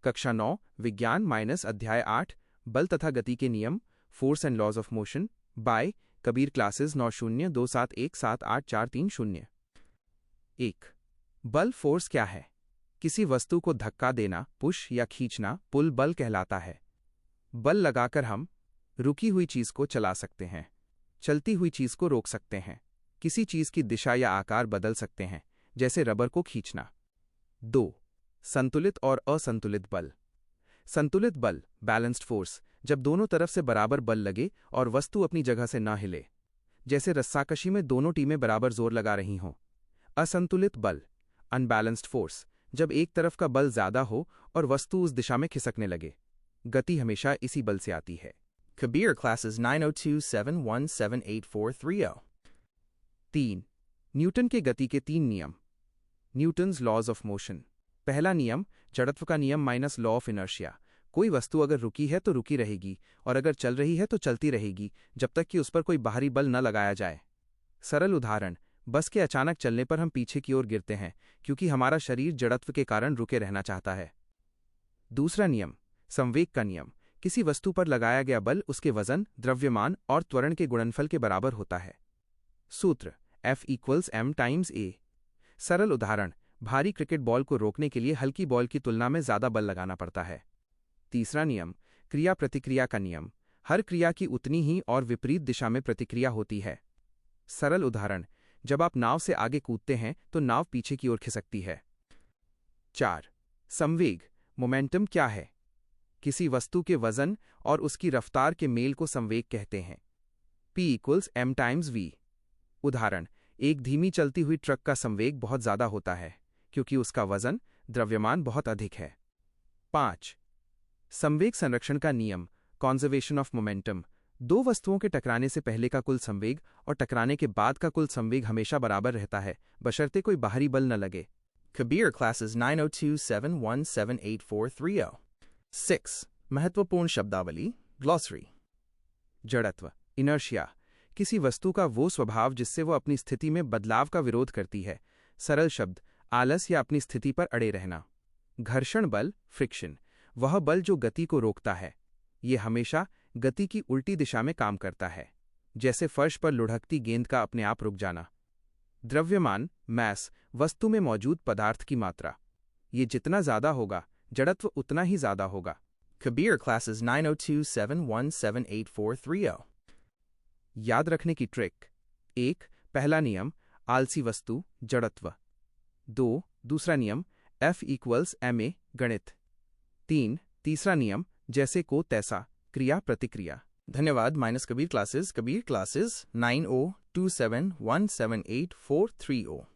कक्षा 9 विज्ञान माइनस अध्याय 8 बल तथा गति के नियम force and laws of motion by Kabir classes 9027178430। 1। बल फोर्स क्या है? किसी वस्तु को धक्का देना, पुश या खींचना पुल बल कहलाता है। बल लगाकर हम रुकी हुई चीज को चला सकते हैं, चलती हुई चीज को रोक सकते हैं, किसी चीज की दिशा या आकार बदल सकते हैं, जैसे रबर को खींचना। 2। संतुलित और असंतुलित बल। संतुलित बल बैलेंस्ड फोर्स, जब दोनों तरफ से बराबर बल लगे और वस्तु अपनी जगह से न हिले, जैसे रस्साकशी में दोनों टीमें बराबर जोर लगा रही हों। असंतुलित बल अनबैलेंस्ड फोर्स, जब एक तरफ का बल ज्यादा हो और वस्तु उस दिशा में खिसकने लगे। गति हमेशा इसी बल से आती है। Kabir classes 902717843. 3. न्यूटन के गति के 3 नियम। Newton's laws of motion. पहला नियम जड़त्व का नियम माइनस लॉ ऑफ इनर्शिया। कोई वस्तु अगर रुकी है तो रुकी रहेगी और अगर चल रही है तो चलती रहेगी जब तक कि उस पर कोई बाहरी बल न लगाया जाए। सरल उदाहरण, बस के अचानक चलने पर हम पीछे की ओर गिरते हैं क्योंकि हमारा शरीर जड़त्व के कारण रुके रहना चाहता है। दूसरा नियम संवेग का नियम। किसी वस्तु पर लगाया गया बल उसके वजन, द्रव्यमान और त्वरण के गुणनफल के बराबर होता है। सूत्र F=m टाइम्स a। सरल उदाहरण, भारी क्रिकेट बॉल को रोकने के लिए हल्की बॉल की तुलना में ज्यादा बल लगाना पड़ता है। तीसरा नियम क्रिया प्रतिक्रिया का नियम। हर क्रिया की उतनी ही और विपरीत दिशा में प्रतिक्रिया होती है। सरल उदाहरण, जब आप नाव से आगे कूदते हैं तो नाव पीछे की ओर खिसकती है। 4. संवेग मोमेंटम क्या है? किसी वस्तु के वजन और उसकी रफ्तार के मेल को संवेग कहते हैं। P=m times v। उदाहरण, एक धीमी चलती हुई ट्रक का संवेग बहुत ज्यादा होता है क्योंकि उसका वजन, द्रव्यमान बहुत अधिक है। 5. संवेग संरक्षण का नियम कॉन्जर्वेशन ऑफ मोमेंटम। दो वस्तुओं के टकराने से पहले का कुल संवेग और टकराने के बाद का कुल संवेग हमेशा बराबर रहता है, बशर्ते कोई बाहरी बल न लगे। Kabir classes 902717843. 6. महत्वपूर्ण शब्दावली ग्लॉसरी। जड़त्व इनर्शिया, किसी वस्तु का वो स्वभाव जिससे वो अपनी स्थिति में बदलाव का विरोध करती है। सरल शब्द, आलस या अपनी स्थिति पर अड़े रहना। घर्षण बल फ्रिक्शन, वह बल जो गति को रोकता है। ये हमेशा गति की उल्टी दिशा में काम करता है, जैसे फर्श पर लुढ़कती गेंद का अपने आप रुक जाना। द्रव्यमान मैस, वस्तु में मौजूद पदार्थ की मात्रा। ये जितना ज्यादा होगा जड़त्व उतना ही ज्यादा होगा। Kabir classes 902717843. याद रखने की ट्रिक। 1. पहला नियम आलसी वस्तु जड़त्व। 2. दूसरा नियम F=ma गणित। 3. तीसरा नियम जैसे को तैसा क्रिया प्रतिक्रिया। धन्यवाद। Kabir classes 902717843.